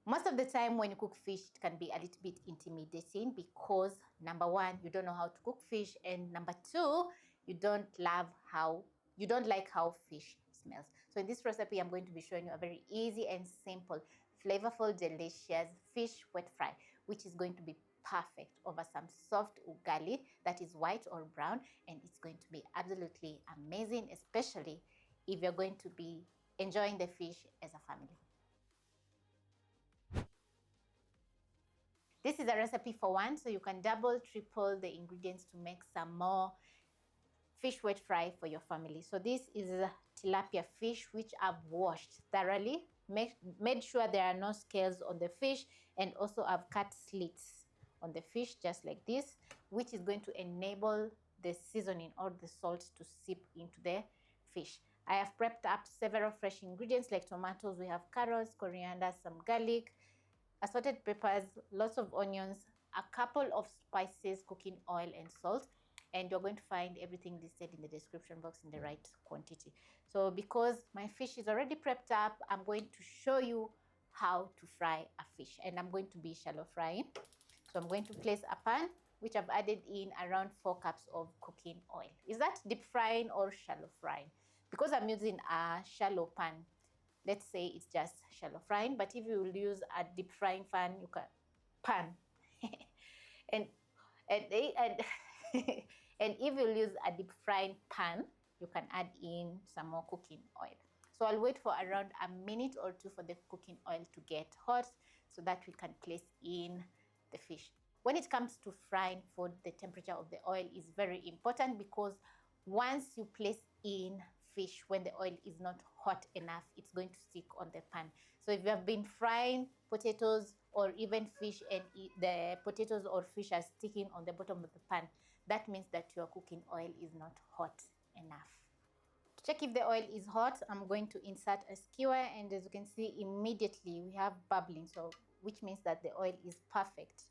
Most of the time when you cook fish, it can be a little bit intimidating because number one, you don't know how to cook fish, and number two, you don't like how fish smells. So in this recipe, I'm going to be showing you a very easy and simple, flavorful, delicious fish wet fry, which is going to be perfect over some soft ugali that is white or brown, and it's going to be absolutely amazing, especially if you're going to be enjoying the fish as a family. This is a recipe for one, so you can double, triple the ingredients to make some more fish wet fry for your family. So this is tilapia fish, which I've washed thoroughly, made sure there are no scales on the fish, and also I've cut slits on the fish just like this, which is going to enable the seasoning or the salt to seep into the fish. I have prepped up several fresh ingredients like tomatoes, we have carrots, coriander, some garlic, assorted peppers, lots of onions, a couple of spices, cooking oil and salt, and you're going to find everything listed in the description box in the right quantity. So because my fish is already prepped up, I'm going to show you how to fry a fish, and I'm going to be shallow frying. So I'm going to place a pan which I've added in around 4 cups of cooking oil. Is that deep frying or shallow frying? Because I'm using a shallow pan, let's say it's just shallow frying, but if you will use a deep frying pan, you can and if you use a deep frying pan, you can add in some more cooking oil. So I'll wait for around a minute or two for the cooking oil to get hot so that we can place in the fish. When it comes to frying food, the temperature of the oil is very important, because once you place in fish when the oil is not hot enough, it's going to stick on the pan. So if you have been frying potatoes or even fish and the potatoes or fish are sticking on the bottom of the pan, that means that your cooking oil is not hot enough. To check if the oil is hot, I'm going to insert a skewer, and as you can see, immediately we have bubbling, so which means that the oil is perfect.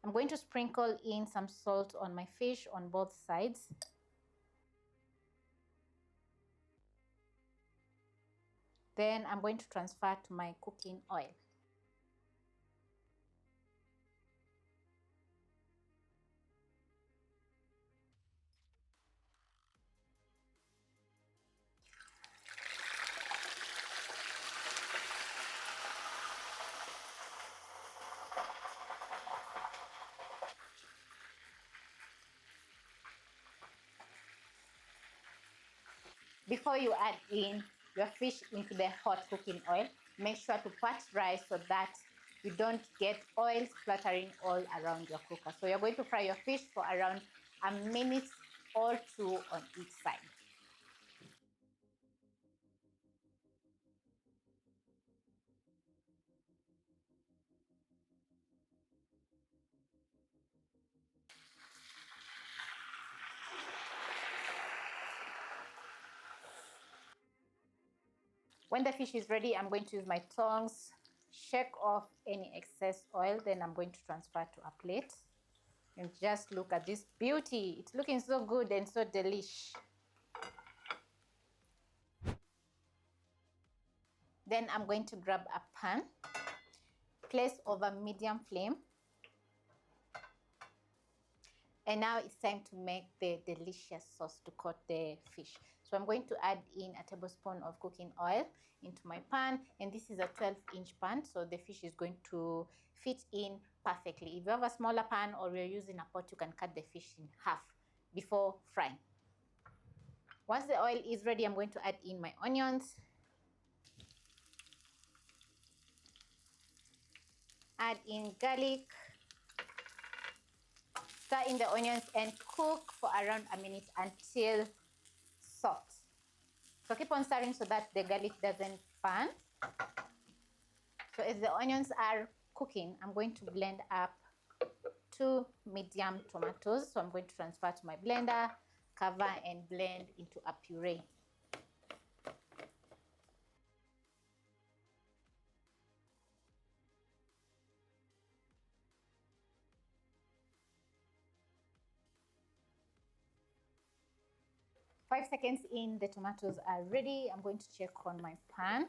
I'm going to sprinkle in some salt on my fish on both sides. Then I'm going to transfer to my cooking oil. Before you add in your fish into the hot cooking oil, make sure to pat dry so that you don't get oil splattering all around your cooker. So you're going to fry your fish for around a minute or two on each side. When the fish is ready, I'm going to use my tongs, shake off any excess oil, then I'm going to transfer to a plate. And just look at this beauty. It's looking so good and so delish. Then I'm going to grab a pan, place over medium flame. And now it's time to make the delicious sauce to coat the fish. So I'm going to add in a tablespoon of cooking oil into my pan. And this is a 12-inch pan, so the fish is going to fit in perfectly. If you have a smaller pan or you're using a pot, you can cut the fish in half before frying. Once the oil is ready, I'm going to add in my onions. Add in garlic. Stir in the onions and cook for around a minute until soft. So keep on stirring so that the garlic doesn't burn. So as the onions are cooking, I'm going to blend up 2 medium tomatoes. So I'm going to transfer to my blender, cover and blend into a puree. Five seconds in, the tomatoes are ready. I'm going to check on my pan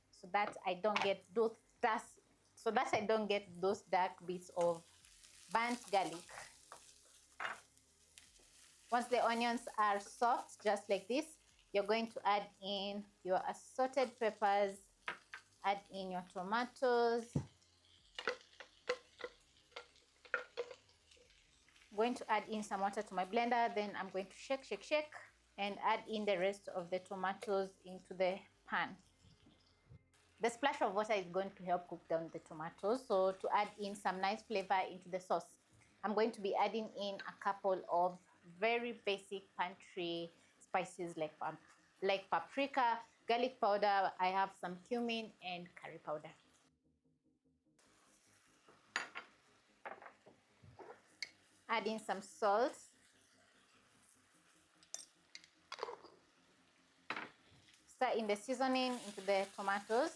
so that I don't get those dust so that I don't get those dark bits of burnt garlic. Once the onions are soft, just like this, you're going to add in your assorted peppers, add in your tomatoes. I'm going to add in some water to my blender, then I'm going to shake, shake, shake, and add in the rest of the tomatoes into the pan. The splash of water is going to help cook down the tomatoes. So to add in some nice flavor into the sauce, I'm going to be adding in a couple of very basic pantry spices like paprika, garlic powder. I have some cumin and curry powder. Add in some salt. Stir in the seasoning into the tomatoes.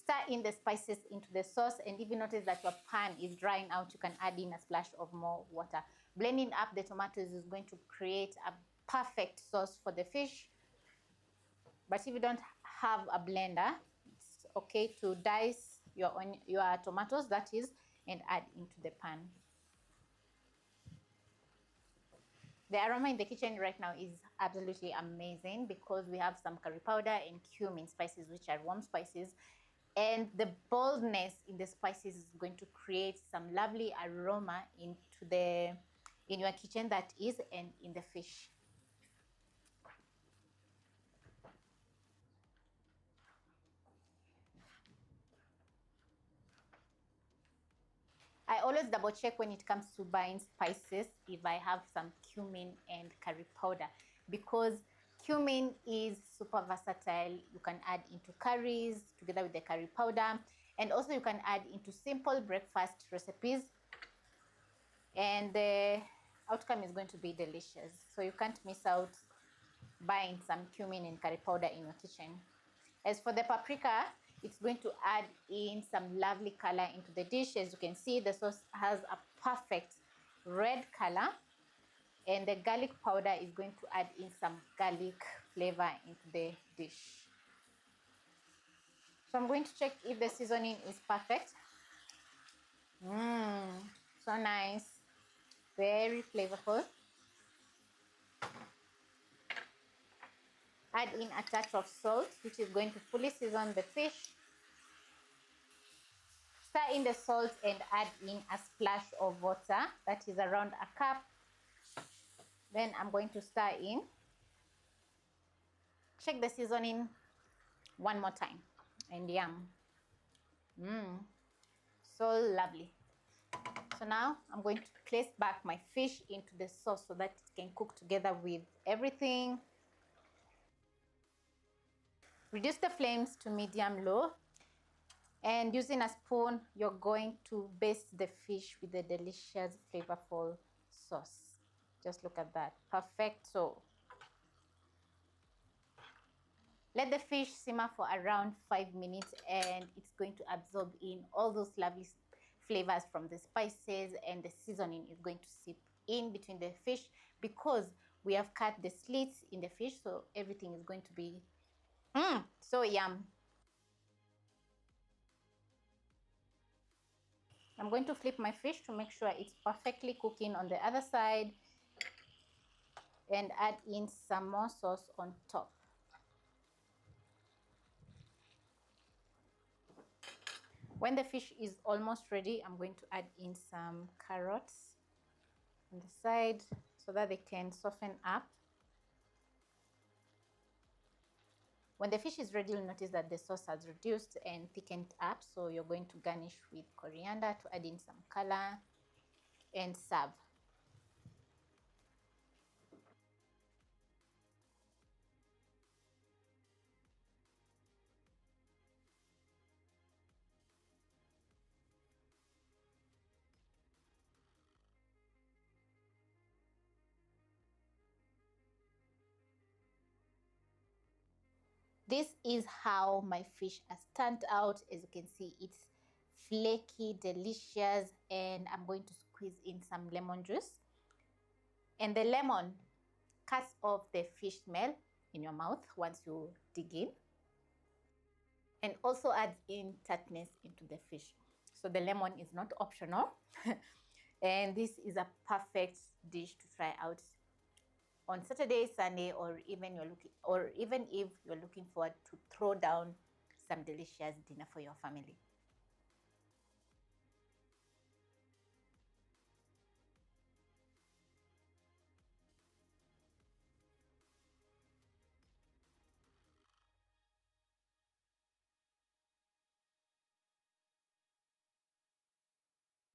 Stir in the spices into the sauce, and if you notice that your pan is drying out, you can add in a splash of more water. Blending up the tomatoes is going to create a perfect sauce for the fish. But if you don't have a blender, it's okay to dice your tomatoes, that is, and add into the pan. The aroma in the kitchen right now is absolutely amazing because we have some curry powder and cumin spices, which are warm spices. And the boldness in the spices is going to create some lovely aroma in your kitchen, that is, and in the fish. I always double check when it comes to buying spices if I have some cumin and curry powder, because cumin is super versatile. You can add into curries together with the curry powder, and also you can add into simple breakfast recipes, and the outcome is going to be delicious. So you can't miss out buying some cumin and curry powder in your kitchen. As for the paprika, it's going to add in some lovely color into the dish. As you can see, the sauce has a perfect red color, and the garlic powder is going to add in some garlic flavor into the dish. So I'm going to check if the seasoning is perfect. So nice, very flavorful. Add in a touch of salt, which is going to fully season the fish. Stir in the salt and add in a splash of water, that is around a cup. Then I'm going to stir in. Check the seasoning one more time, and yum. So lovely. So now I'm going to place back my fish into the sauce so that it can cook together with everything. Reduce the flames to medium-low, and using a spoon, you're going to baste the fish with the delicious, flavorful sauce. Just look at that. Perfect. So let the fish simmer for around 5 minutes, and it's going to absorb in all those lovely flavors from the spices, and the seasoning is going to seep in between the fish because we have cut the slits in the fish, so everything is going to be so yum. I'm going to flip my fish to make sure it's perfectly cooking on the other side, and add in some more sauce on top. When the fish is almost ready, I'm going to add in some carrots on the side so that they can soften up. When the fish is ready, you'll notice that the sauce has reduced and thickened up, so you're going to garnish with coriander to add in some color and serve. This is how my fish has turned out. As you can see, it's flaky, delicious, and I'm going to squeeze in some lemon juice. And the lemon cuts off the fish smell in your mouth once you dig in, and also adds in tartness into the fish. So the lemon is not optional. And this is a perfect dish to try out on Saturday, Sunday, or even if you're looking forward to throw down some delicious dinner for your family.